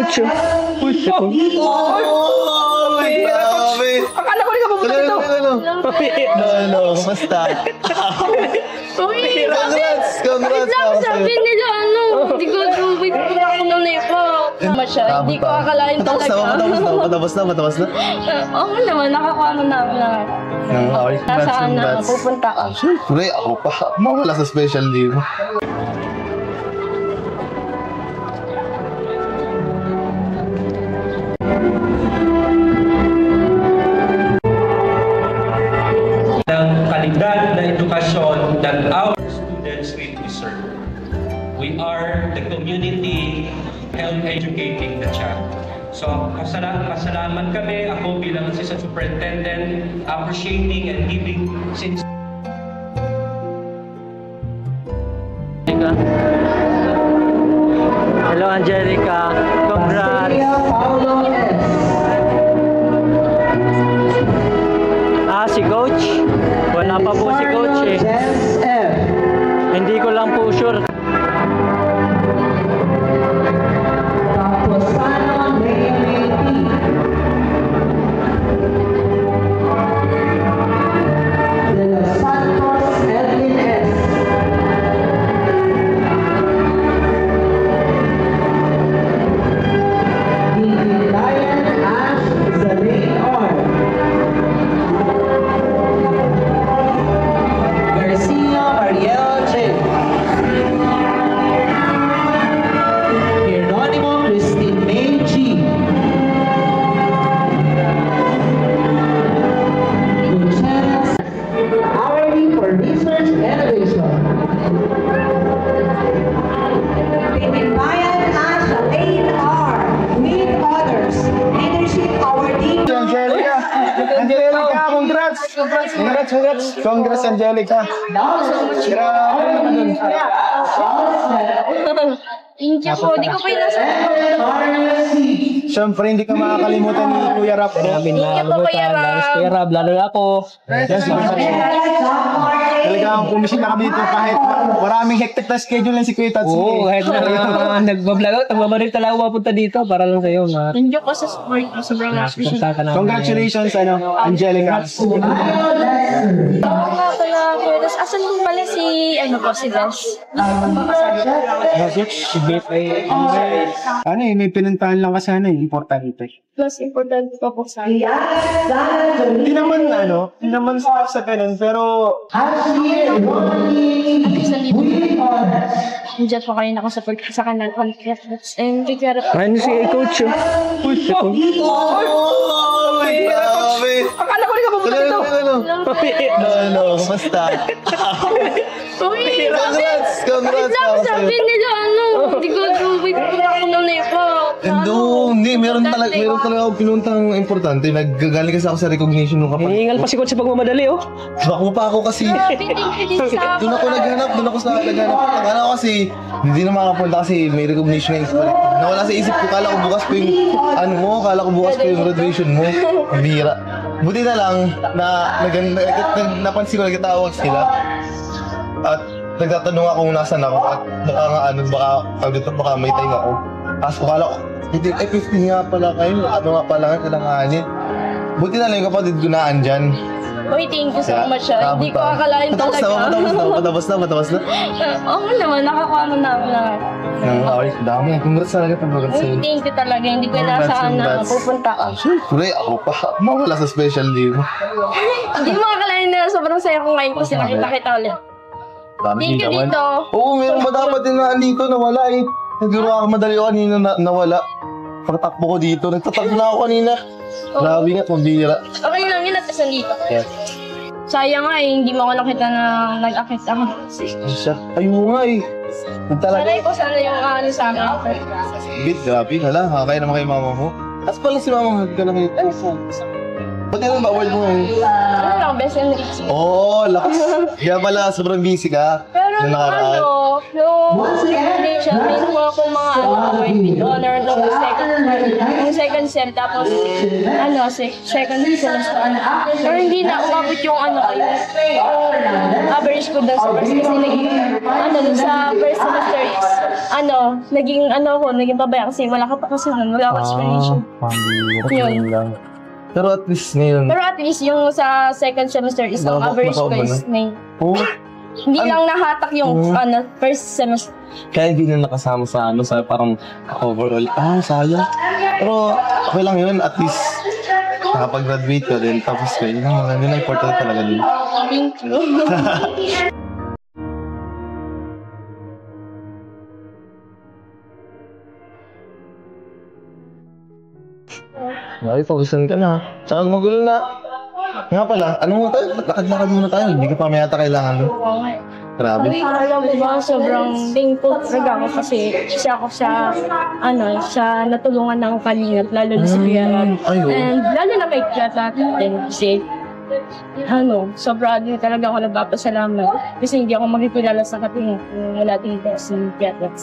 coach. Uy, grabe. akala ko rin ka pupunta dito. No, basta. Congrats. Sabi nila, hindi ko wait ko na ako nung hindi ko akalain talaga. Matapos na. Oo naman, nakakuha mo na ako na. Nasaan na, pupunta ka. Siyempre, ako pa. Mawala sa special day mo. Ng kalidad na edukasyon that our students will deserve. We are the community help educating the child. So, pasalamat kami, ako bilang assistant superintendent, appreciating and giving since Hello, Angelica. Congrats. Si coach? Wala pa po si coach eh. Hindi ko lang po sure. Congrats, Angelica. Thank you po, di ko pa Siyempre, hindi ka makakalimutan ni Kuya Rap. Namin Thank you po, Kuya Rap. Kuya Rap, lalo na ako. Talagang pumisita kami dito kahit maraming hectic na schedule lang si Kuya Tatsi. Oo, kahit na nagbablog, nagbabaril talaga mapunta dito para lang sa'yo. Thank you po sa support mo, sobrang appreciate. Congratulations, Angelica. Oo nga pala, Kuya. Asan po pala si Bes? Si Beth ay... May pinuntahan lang kasi importante. Mas important pa po sa akin. Hindi naman sa ganun, pero... Nandiyan po kayo nakasupport sa kanal. And Ano si coach? Uy, grabe. akala ko rin ka pupunta dito. No, basta. Congrats. sabi nila, hindi ko wait ko na ako nung Hindi, meron talaga ako pinuntang importante. Naggagaling kasi ako sa recognition ng kapatid. Hinihingal pa si coach sa pagmamadali, oh. Bako pa ako kasi. Doon ako naghanap. Akala ko kasi hindi na makapunta kasi may recognition ng nawala sa isip ko. Kala ko bukas ko yung graduation mo. Bira. Buti na lang na napansin ko nagtatawag sila. At nagtatanong ako kung nasan ako. At baka may time ako. Tapos ko kala ko, 15 nga pala kayo. Nga pala kailanganin. Buti na lang yung kapatid ko na andyan. Uy, thank you so much. Hindi ko akalain talaga. Matapos na. Oo naman, nakakuha mo na ako na. Dami. Congrats talaga. Uy, thank you talaga. Hindi ko inaasahan na pupunta ka. Siyempre, ako pa. Mawala sa special day mo. Hindi mo akalain na sobrang saya ko ngayon kasi nakita ulit. Thank you dito. Oo, meron ba dapat din na andito nawala eh. Nagduro ako madali ako kanina nawala. Pagtakbo ko dito, nagtatakbo na ako kanina. Grabe nga, pambira. Okay lang yun at isan dito. Sayang nga hindi mo ako nakita na nag-akit ako. Ayun nga eh. Sanay ko sana yung sa akin. Grabe, kaya naman kay mama mo. As pala si mama mo, ka na kayo. Ba't yan ba award mo eh? Ano lang, best and rich. Oo, lakas. Kaya pala, sobrang busy ka. Pero Pero na nakaraan. yung foundation, may nakuha akong mga award with honor nung second sem, tapos second semester. Pero hindi na umabot yung yung average ko doon sa first kasi dun sa first semester is naging pabaya kasi wala ka pa kasi wala ako explanation. Yun. Pero at least ngayon, Pero at least yung sa second semester is ang average ko is 9. Hindi lang nahatak yung first semester. kaya hindi na nakasama sa parang overall. Sayang. Pero okay lang yun, at least nakapag-graduate ka din. Tapos yun ang important talaga din. Thank you. Ay, focusan ka na. Tsaka magulo na. Nga pala, lakad-lakad muna tayo. Hindi ka pa may ata kailangan. Grabe. Alam mo ba, sobrang thankful talaga ako kasi ako sa natulungan ng Kalingap, lalo na si Kuya Rab. And lalo na kay Kuya din kasi sobra din talaga ako nagpapasalamat kasi hindi ako magkikilala sa Kalingap kung wala din si Kuya Rab.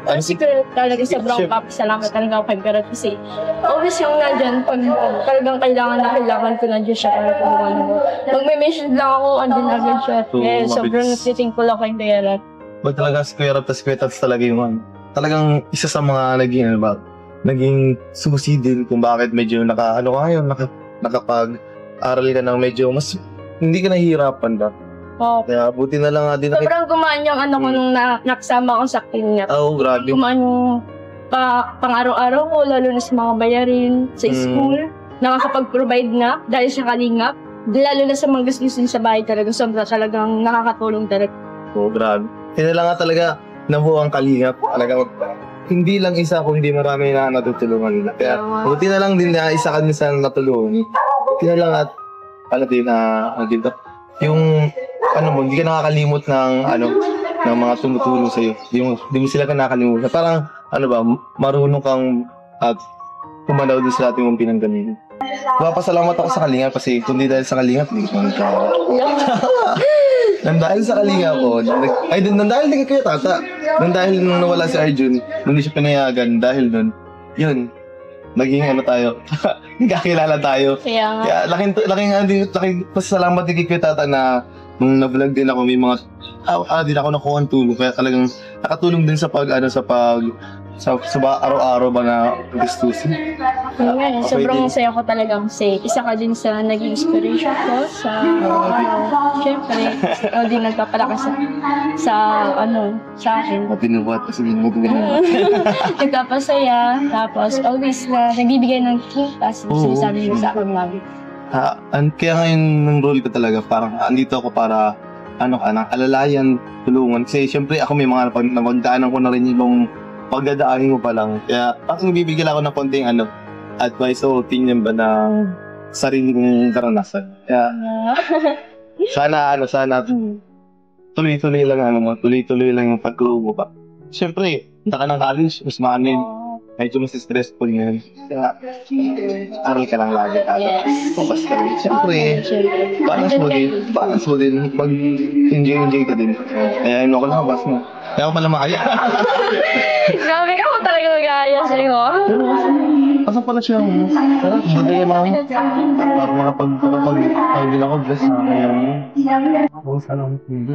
Kasi talaga sobrang papasalamat talaga ako kay Kuya Rab kasi always yung nandyan pag talagang kailangan ko nandiyan siya para tulungan mo. Magme-message lang ako, andun agad siya. Kaya sobrang thankful ako kay Kuya Rab. Ba't talaga si Kuya Rab tas Kuya Tats talaga yung talagang isa sa mga naging sumusidin kung bakit medyo nakapag-aral ka ng medyo mas hindi ka nahihirapan ba? Oh. Kaya buti na lang nga din Sobrang gumaan yung ko nung nakasama ko sa Kalingap. grabe. Gumaan yung pang-araw-araw ko, lalo na sa mga bayarin, sa school. Nakakapag-provide na dahil sa Kalingap. Lalo na sa mga gastusin sa bahay talaga, talagang nakakatulong talaga. Grabe. Hindi lang nga talaga nabuo ang Kalingap. Talaga hindi lang isa kundi marami na natutulungan nila. Kaya buti na lang din na isa ka din sa natulungan. Buti na lang at yung hindi ka nakakalimot ng mga tumutulong sa'yo. Hindi mo sila ka nakakalimutan. Parang, marunong kang kumanaw din sa ating mong pinanggalingan. Papasalamat ako sa Kalingap kasi kundi dahil sa Kalingap, hindi ko nang dahil sa Kalingap ko, nang dahil din kay Tata, nang dahil nung nawala si Arjun, nung hindi siya pinayagan, dahil nun, yun, naging tayo, nagkakilala tayo. Kaya laking pasalamat din kay Tata na nung na-vlog din ako, may mga din ako nakuha ang tulong. Kaya talagang nakatulong din sa araw-araw ba na gustusin. Sobrang saya ko talagang kasi isa ka din sa naging inspiration ko sa syempre, din nagpapalakas sa akin. Pinubuhat kasi Nagpapasaya, tapos always na nagbibigay ng kipas, sinasabi mo sa akin lagi. Kaya ngayon ng role ko talaga, parang andito ako para alalayan, tulungan. Kasi syempre ako may mga napagdaanan ko na rin yung pagdadaanin mo pa lang. Kaya parang bibigyan ako ng konting advice o opinion ba na sarili kong karanasan. Kaya sana tuloy-tuloy lang yung pag-ubo pa. Syempre, punta ka ng college, mas medyo mas stressful yun. Kaya, aral ka lang lagi. Focus ka rin. Siyempre, balance mo din. Mag-enjoy ka din. Kaya yun ako lang, bas mo. Kaya ako pala makaya. Grabe ka mo talaga mag-aaya sa'yo. Asa pala siya mo? Bagay mo. Para makapag-din ako, bless na. Kaya mo. Ako sana akong hindi.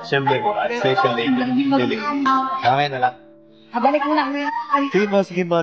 Siyempre, special day. Okay na lang. Balik mo na. Sige ba,